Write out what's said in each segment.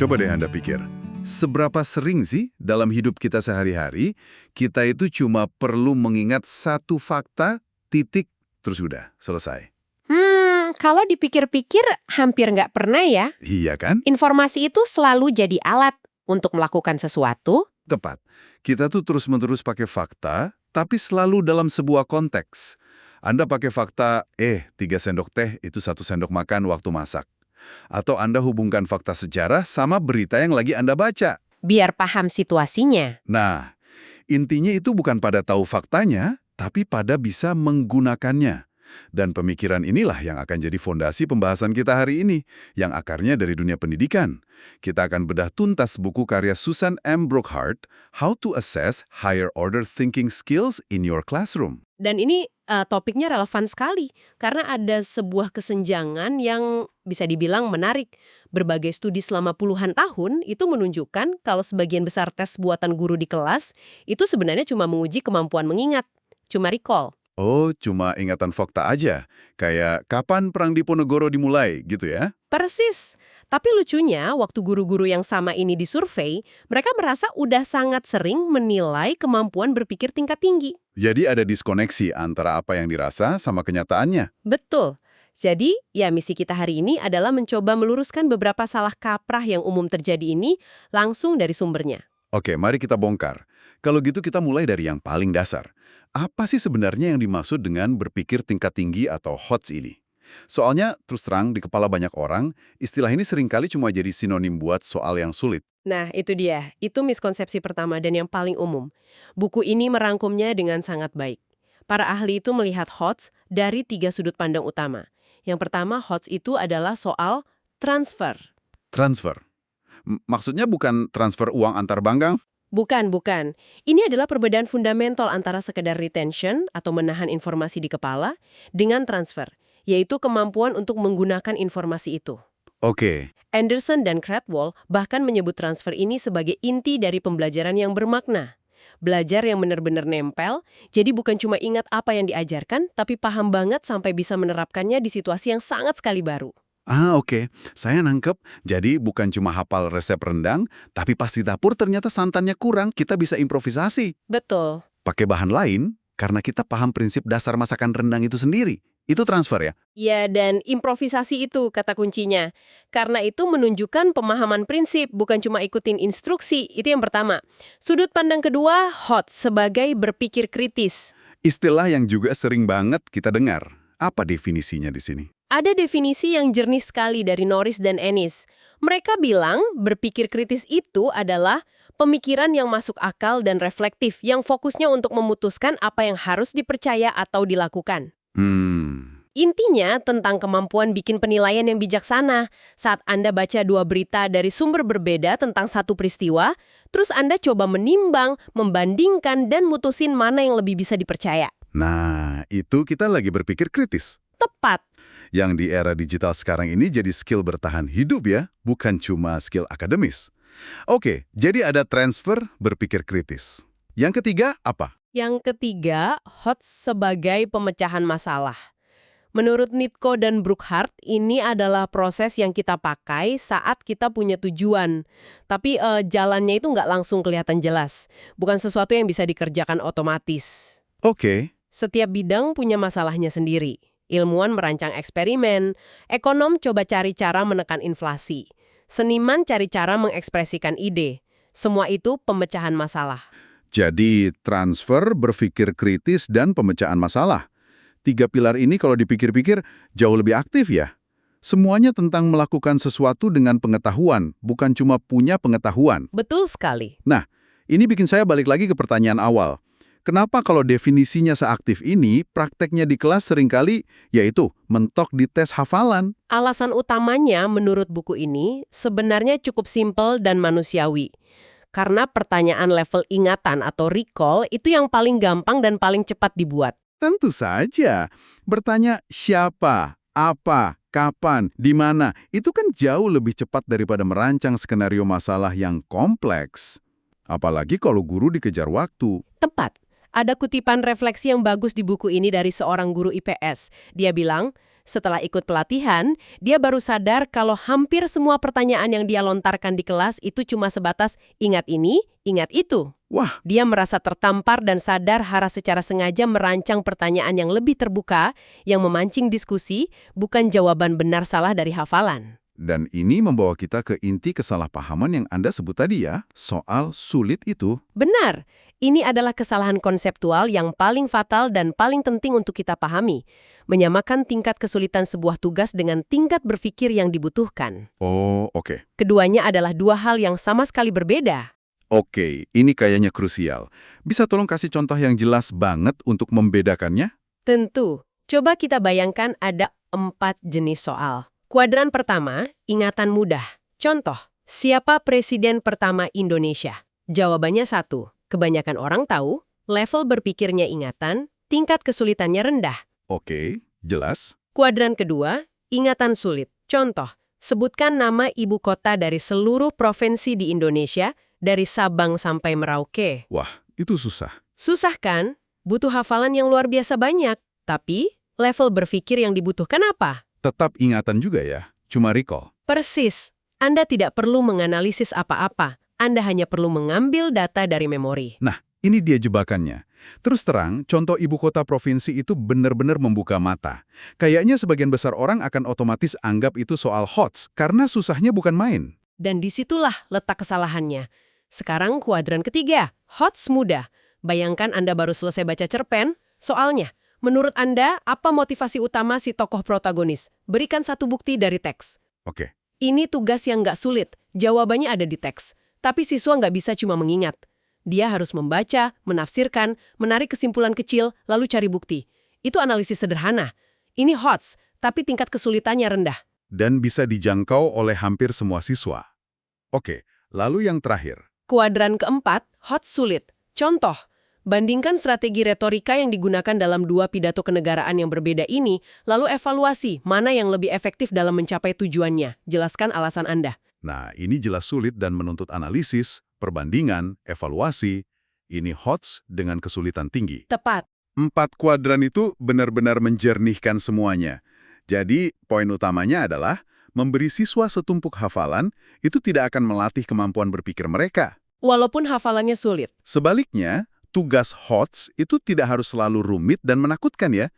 Coba deh Anda pikir, seberapa sering sih dalam hidup kita sehari-hari, kita itu cuma perlu mengingat satu fakta, titik, terus udah, selesai. Kalau dipikir-pikir hampir nggak pernah ya. Iya kan? Informasi itu selalu jadi alat untuk melakukan sesuatu. Tepat. Kita tuh terus-menerus pakai fakta, tapi selalu dalam sebuah konteks. Anda pakai fakta, 3 sendok teh itu 1 sendok makan waktu masak. Atau Anda hubungkan fakta sejarah sama berita yang lagi Anda baca. Biar paham situasinya. Nah, intinya itu bukan pada tahu faktanya, tapi pada bisa menggunakannya. Dan pemikiran inilah yang akan jadi fondasi pembahasan kita hari ini, yang akarnya dari dunia pendidikan. Kita akan bedah tuntas buku karya Susan M. Brookhart, How to Assess Higher Order Thinking Skills in Your Classroom. Dan ini topiknya relevan sekali, karena ada sebuah kesenjangan yang bisa dibilang menarik. Berbagai studi selama puluhan tahun itu menunjukkan kalau sebagian besar tes buatan guru di kelas itu sebenarnya cuma menguji kemampuan mengingat, cuma recall. Oh, cuma ingatan fakta aja. Kayak kapan Perang Diponegoro dimulai, gitu ya? Persis. Tapi lucunya, waktu guru-guru yang sama ini disurvei, mereka merasa udah sangat sering menilai kemampuan berpikir tingkat tinggi. Jadi ada diskoneksi antara apa yang dirasa sama kenyataannya. Betul. Jadi, ya misi kita hari ini adalah mencoba meluruskan beberapa salah kaprah yang umum terjadi ini langsung dari sumbernya. Oke, mari kita bongkar. Kalau gitu kita mulai dari yang paling dasar. Apa sih sebenarnya yang dimaksud dengan berpikir tingkat tinggi atau HOTS ini? Soalnya, terus terang, di kepala banyak orang, istilah ini seringkali cuma jadi sinonim buat soal yang sulit. Nah, itu dia. Itu miskonsepsi pertama dan yang paling umum. Buku ini merangkumnya dengan sangat baik. Para ahli itu melihat HOTS dari 3 sudut pandang utama. Yang pertama, HOTS itu adalah soal transfer. Transfer. Maksudnya bukan transfer uang antar bank, Gang? Bukan. Ini adalah perbedaan fundamental antara sekedar retention atau menahan informasi di kepala dengan transfer, yaitu kemampuan untuk menggunakan informasi itu. Oke. Anderson dan Cradwell bahkan menyebut transfer ini sebagai inti dari pembelajaran yang bermakna. Belajar yang benar-benar nempel, jadi bukan cuma ingat apa yang diajarkan, tapi paham banget sampai bisa menerapkannya di situasi yang sangat sekali baru. Oke. Saya nangkep. Jadi bukan cuma hafal resep rendang, tapi pas di dapur ternyata santannya kurang, kita bisa improvisasi. Betul. Pakai bahan lain, karena kita paham prinsip dasar masakan rendang itu sendiri. Itu transfer ya? Ya, dan improvisasi itu kata kuncinya. Karena itu menunjukkan pemahaman prinsip, bukan cuma ikutin instruksi. Itu yang pertama. Sudut pandang kedua, HOTS sebagai berpikir kritis. Istilah yang juga sering banget kita dengar. Apa definisinya di sini? Ada definisi yang jernih sekali dari Norris dan Ennis. Mereka bilang berpikir kritis itu adalah pemikiran yang masuk akal dan reflektif, yang fokusnya untuk memutuskan apa yang harus dipercaya atau dilakukan. Intinya tentang kemampuan bikin penilaian yang bijaksana. Saat Anda baca 2 berita dari sumber berbeda tentang satu peristiwa, terus Anda coba menimbang, membandingkan, dan mutusin mana yang lebih bisa dipercaya. Nah, itu kita lagi berpikir kritis. Tepat. Yang di era digital sekarang ini jadi skill bertahan hidup ya, bukan cuma skill akademis. Oke, jadi ada transfer berpikir kritis. Yang ketiga apa? Yang ketiga, HOTS sebagai pemecahan masalah. Menurut Nitko dan Brookhart, ini adalah proses yang kita pakai saat kita punya tujuan. Tapi jalannya itu nggak langsung kelihatan jelas. Bukan sesuatu yang bisa dikerjakan otomatis. Oke. Setiap bidang punya masalahnya sendiri. Ilmuwan merancang eksperimen, ekonom coba cari cara menekan inflasi, seniman cari cara mengekspresikan ide. Semua itu pemecahan masalah. Jadi transfer, berpikir kritis, dan pemecahan masalah. 3 pilar ini kalau dipikir-pikir jauh lebih aktif ya. Semuanya tentang melakukan sesuatu dengan pengetahuan, bukan cuma punya pengetahuan. Betul sekali. Nah, ini bikin saya balik lagi ke pertanyaan awal. Kenapa kalau definisinya seaktif ini, prakteknya di kelas seringkali yaitu mentok di tes hafalan? Alasan utamanya menurut buku ini sebenarnya cukup simpel dan manusiawi. Karena pertanyaan level ingatan atau recall itu yang paling gampang dan paling cepat dibuat. Tentu saja. Bertanya siapa, apa, kapan, di mana, itu kan jauh lebih cepat daripada merancang skenario masalah yang kompleks. Apalagi kalau guru dikejar waktu. Tepat. Ada kutipan refleksi yang bagus di buku ini dari seorang guru IPS. Dia bilang, Setelah ikut pelatihan, dia baru sadar kalau hampir semua pertanyaan yang dia lontarkan di kelas itu cuma sebatas ingat ini, ingat itu. Wah, Dia merasa tertampar dan sadar harus secara sengaja merancang pertanyaan yang lebih terbuka, yang memancing diskusi, bukan jawaban benar salah dari hafalan. dan ini membawa kita ke inti kesalahpahaman yang Anda sebut tadi ya, soal sulit itu. Benar, ini adalah kesalahan konseptual yang paling fatal dan paling penting untuk kita pahami. Menyamakan tingkat kesulitan sebuah tugas dengan tingkat berpikir yang dibutuhkan. Oh, oke. Keduanya adalah dua hal yang sama sekali berbeda. Oke, ini kayaknya krusial. Bisa tolong kasih contoh yang jelas banget untuk membedakannya? Tentu, coba kita bayangkan ada 4 jenis soal. Kuadran pertama, ingatan mudah. Contoh, siapa presiden pertama Indonesia? Jawabannya 1. Kebanyakan orang tahu, level berpikirnya ingatan, tingkat kesulitannya rendah. Oke, jelas. Kuadran kedua, ingatan sulit. Contoh, sebutkan nama ibu kota dari seluruh provinsi di Indonesia, dari Sabang sampai Merauke. Wah, itu susah. Susah kan? Butuh hafalan yang luar biasa banyak. Tapi, level berpikir yang dibutuhkan apa? Tetap ingatan juga ya, cuma recall. Persis. Anda tidak perlu menganalisis apa-apa. Anda hanya perlu mengambil data dari memori. Nah, ini dia jebakannya. Terus terang, contoh ibu kota provinsi itu benar-benar membuka mata. Kayaknya sebagian besar orang akan otomatis anggap itu soal HOTS, karena susahnya bukan main. Dan disitulah letak kesalahannya. Sekarang kuadran ketiga, HOTS mudah. Bayangkan Anda baru selesai baca cerpen, soalnya, menurut Anda, apa motivasi utama si tokoh protagonis? Berikan satu bukti dari teks. Oke, Ini tugas yang nggak sulit, jawabannya ada di teks. Tapi siswa nggak bisa cuma mengingat. Dia harus membaca, menafsirkan, menarik kesimpulan kecil, lalu cari bukti. Itu analisis sederhana. Ini HOTS, tapi tingkat kesulitannya rendah. dan bisa dijangkau oleh hampir semua siswa. Oke, lalu yang terakhir. Kuadran keempat, HOTS sulit. Contoh, bandingkan strategi retorika yang digunakan dalam dua pidato kenegaraan yang berbeda ini, lalu evaluasi mana yang lebih efektif dalam mencapai tujuannya. Jelaskan alasan Anda. Nah, ini jelas sulit dan menuntut analisis, perbandingan, evaluasi. Ini HOTS dengan kesulitan tinggi. Tepat. 4 kuadran itu benar-benar menjernihkan semuanya. Jadi, poin utamanya adalah memberi siswa setumpuk hafalan itu tidak akan melatih kemampuan berpikir mereka. Walaupun hafalannya sulit. Sebaliknya, tugas HOTS itu tidak harus selalu rumit dan menakutkan ya.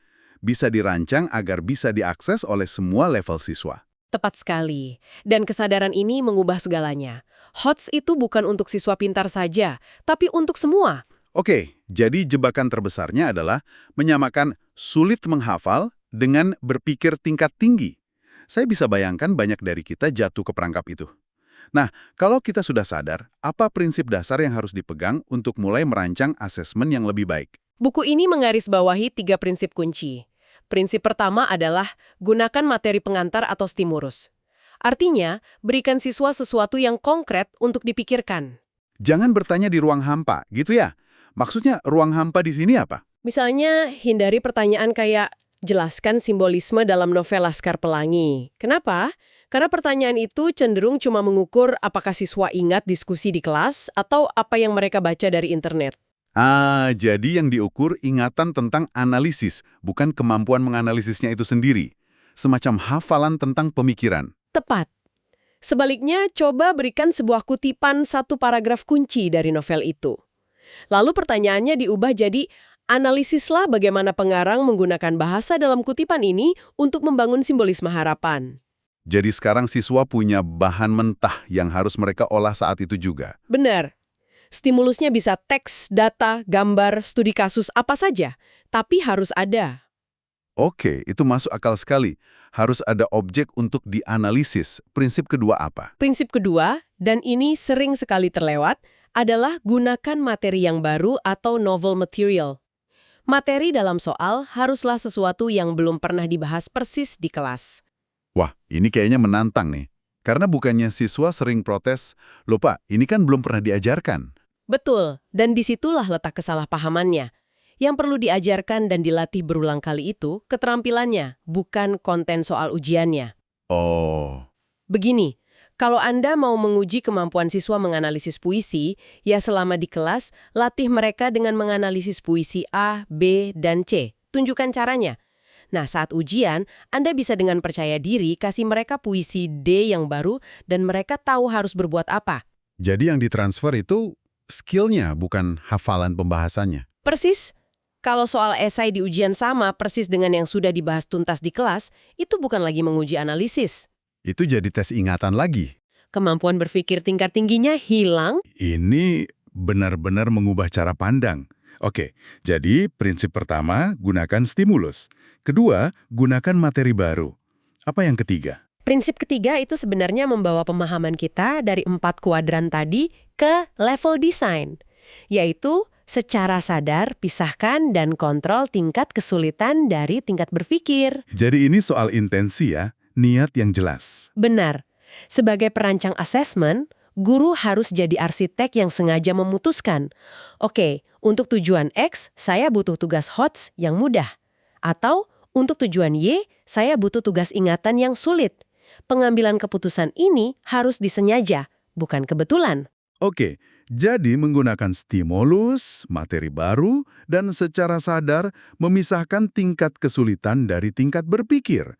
Bisa dirancang agar bisa diakses oleh semua level siswa. Tepat sekali. Dan kesadaran ini mengubah segalanya. HOTS itu bukan untuk siswa pintar saja, tapi untuk semua. Oke, jadi jebakan terbesarnya adalah menyamakan sulit menghafal dengan berpikir tingkat tinggi. Saya bisa bayangkan banyak dari kita jatuh ke perangkap itu. Nah, kalau kita sudah sadar, apa prinsip dasar yang harus dipegang untuk mulai merancang asesmen yang lebih baik? Buku ini menggarisbawahi 3 prinsip kunci. Prinsip pertama adalah gunakan materi pengantar atau stimulus. Artinya, berikan siswa sesuatu yang konkret untuk dipikirkan. Jangan bertanya di ruang hampa, gitu ya? Maksudnya ruang hampa di sini apa? Misalnya, hindari pertanyaan kayak, jelaskan simbolisme dalam novel Laskar Pelangi. Kenapa? Karena pertanyaan itu cenderung cuma mengukur apakah siswa ingat diskusi di kelas atau apa yang mereka baca dari internet. Jadi yang diukur ingatan tentang analisis, bukan kemampuan menganalisisnya itu sendiri. Semacam hafalan tentang pemikiran. Tepat. Sebaliknya, coba berikan sebuah kutipan satu paragraf kunci dari novel itu. Lalu pertanyaannya diubah jadi, analisislah bagaimana pengarang menggunakan bahasa dalam kutipan ini untuk membangun simbolisme harapan. Jadi sekarang siswa punya bahan mentah yang harus mereka olah saat itu juga. Benar. Stimulusnya bisa teks, data, gambar, studi kasus, apa saja. Tapi harus ada. Oke, itu masuk akal sekali. Harus ada objek untuk dianalisis. Prinsip kedua apa? Prinsip kedua, dan ini sering sekali terlewat, adalah gunakan materi yang baru atau novel material. Materi dalam soal haruslah sesuatu yang belum pernah dibahas persis di kelas. Wah, ini kayaknya menantang nih. Karena bukannya siswa sering protes, "Loh Pak, ini kan belum pernah diajarkan." Betul, dan disitulah letak kesalahpahamannya. Yang perlu diajarkan dan dilatih berulang kali itu keterampilannya, bukan konten soal ujiannya. Oh, Begini, kalau Anda mau menguji kemampuan siswa menganalisis puisi, ya selama di kelas, latih mereka dengan menganalisis puisi A, B, dan C. Tunjukkan caranya. Nah, saat ujian, Anda bisa dengan percaya diri kasih mereka puisi D yang baru dan mereka tahu harus berbuat apa. Jadi yang ditransfer itu skillnya, bukan hafalan pembahasannya. Persis. Kalau soal esai di ujian sama persis dengan yang sudah dibahas tuntas di kelas, itu bukan lagi menguji analisis. Itu jadi tes ingatan lagi. Kemampuan berpikir tingkat tingginya hilang. Ini benar-benar mengubah cara pandang. Oke, jadi prinsip pertama, gunakan stimulus. Kedua, gunakan materi baru. Apa yang ketiga? Prinsip ketiga itu sebenarnya membawa pemahaman kita dari 4 kuadran tadi ke level design, yaitu secara sadar pisahkan dan kontrol tingkat kesulitan dari tingkat berpikir. Jadi ini soal intensi ya, niat yang jelas. Benar. Sebagai perancang asesmen, guru harus jadi arsitek yang sengaja memutuskan. Oke, untuk tujuan X, saya butuh tugas HOTS yang mudah. Atau, untuk tujuan Y, saya butuh tugas ingatan yang sulit. Pengambilan keputusan ini harus disengaja, bukan kebetulan. Oke, jadi menggunakan stimulus, materi baru, dan secara sadar memisahkan tingkat kesulitan dari tingkat berpikir.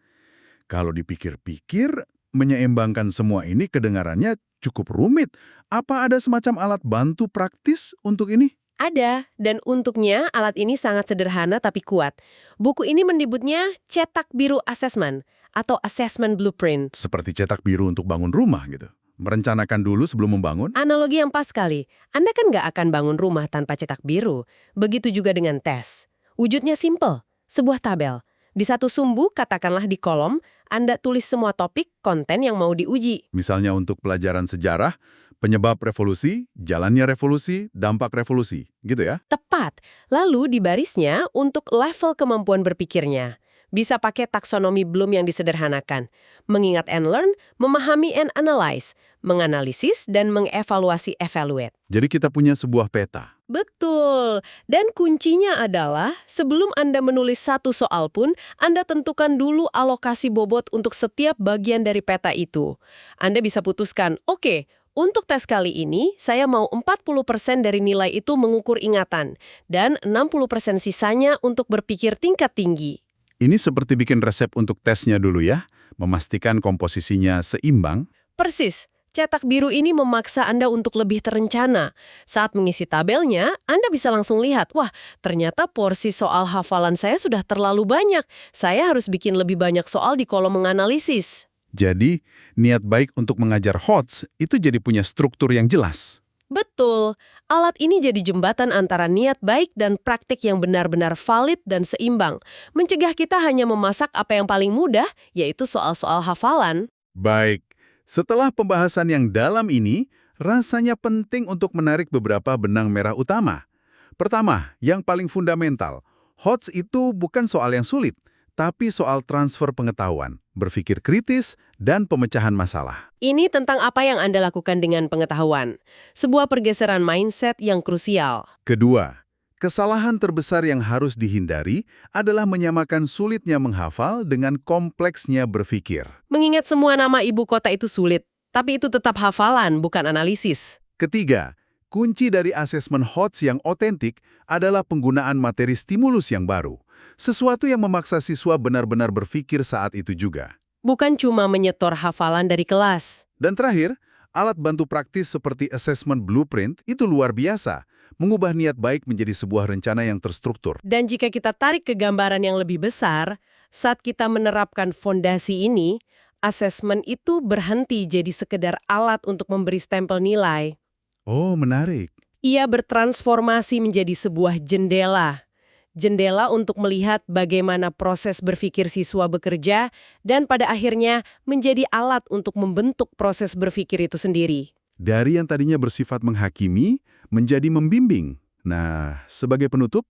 Kalau dipikir-pikir, menyeimbangkan semua ini kedengarannya cukup rumit. Apa ada semacam alat bantu praktis untuk ini? Ada, dan untuknya alat ini sangat sederhana tapi kuat. Buku ini menyebutnya cetak biru assessment atau assessment blueprint. Seperti cetak biru untuk bangun rumah gitu. Merencanakan dulu sebelum membangun? Analogi yang pas sekali. Anda kan nggak akan bangun rumah tanpa cetak biru. Begitu juga dengan tes. Wujudnya simple, sebuah tabel. Di satu sumbu, katakanlah di kolom, Anda tulis semua topik, konten yang mau diuji. Misalnya untuk pelajaran sejarah, penyebab revolusi, jalannya revolusi, dampak revolusi, gitu ya? Tepat. Lalu di barisnya untuk level kemampuan berpikirnya. Bisa pakai taksonomi Bloom yang disederhanakan. Mengingat and learn, memahami and analyze, menganalisis dan mengevaluasi evaluate. Jadi kita punya sebuah peta. Betul. Dan kuncinya adalah, sebelum Anda menulis satu soal pun, Anda tentukan dulu alokasi bobot untuk setiap bagian dari peta itu. Anda bisa putuskan, oke, untuk tes kali ini, saya mau 40% dari nilai itu mengukur ingatan, dan 60% sisanya untuk berpikir tingkat tinggi. Ini seperti bikin resep untuk tesnya dulu ya, memastikan komposisinya seimbang. Persis. Cetak biru ini memaksa Anda untuk lebih terencana. Saat mengisi tabelnya, Anda bisa langsung lihat, wah, ternyata porsi soal hafalan saya sudah terlalu banyak. Saya harus bikin lebih banyak soal di kolom menganalisis. Jadi, niat baik untuk mengajar HOTS itu jadi punya struktur yang jelas. Betul. Alat ini jadi jembatan antara niat baik dan praktik yang benar-benar valid dan seimbang. Mencegah kita hanya memasak apa yang paling mudah, yaitu soal-soal hafalan. Baik, setelah pembahasan yang dalam ini, rasanya penting untuk menarik beberapa benang merah utama. Pertama, yang paling fundamental, HOTS itu bukan soal yang sulit, tapi soal transfer pengetahuan, berpikir kritis, dan pemecahan masalah. Ini tentang apa yang Anda lakukan dengan pengetahuan. Sebuah pergeseran mindset yang krusial. Kedua, kesalahan terbesar yang harus dihindari adalah menyamakan sulitnya menghafal dengan kompleksnya berpikir. Mengingat semua nama ibu kota itu sulit, tapi itu tetap hafalan, bukan analisis. Ketiga, kunci dari asesmen HOTS yang otentik adalah penggunaan materi stimulus yang baru. Sesuatu yang memaksa siswa benar-benar berpikir saat itu juga. Bukan cuma menyetor hafalan dari kelas. Dan terakhir, alat bantu praktis seperti assessment blueprint itu luar biasa, mengubah niat baik menjadi sebuah rencana yang terstruktur. Dan jika kita tarik ke gambaran yang lebih besar, saat kita menerapkan fondasi ini, asesmen itu berhenti jadi sekedar alat untuk memberi stempel nilai. Oh, menarik. Ia bertransformasi menjadi sebuah jendela. Jendela untuk melihat bagaimana proses berpikir siswa bekerja dan pada akhirnya menjadi alat untuk membentuk proses berpikir itu sendiri. Dari yang tadinya bersifat menghakimi, menjadi membimbing. Nah, sebagai penutup,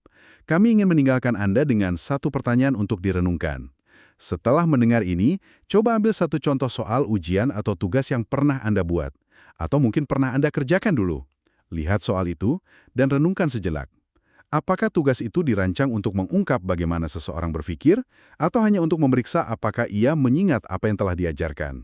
kami ingin meninggalkan Anda dengan satu pertanyaan untuk direnungkan. Setelah mendengar ini, coba ambil satu contoh soal ujian atau tugas yang pernah Anda buat. Atau mungkin pernah Anda kerjakan dulu. Lihat soal itu dan renungkan sejenak. Apakah tugas itu dirancang untuk mengungkap bagaimana seseorang berpikir, atau hanya untuk memeriksa apakah ia mengingat apa yang telah diajarkan?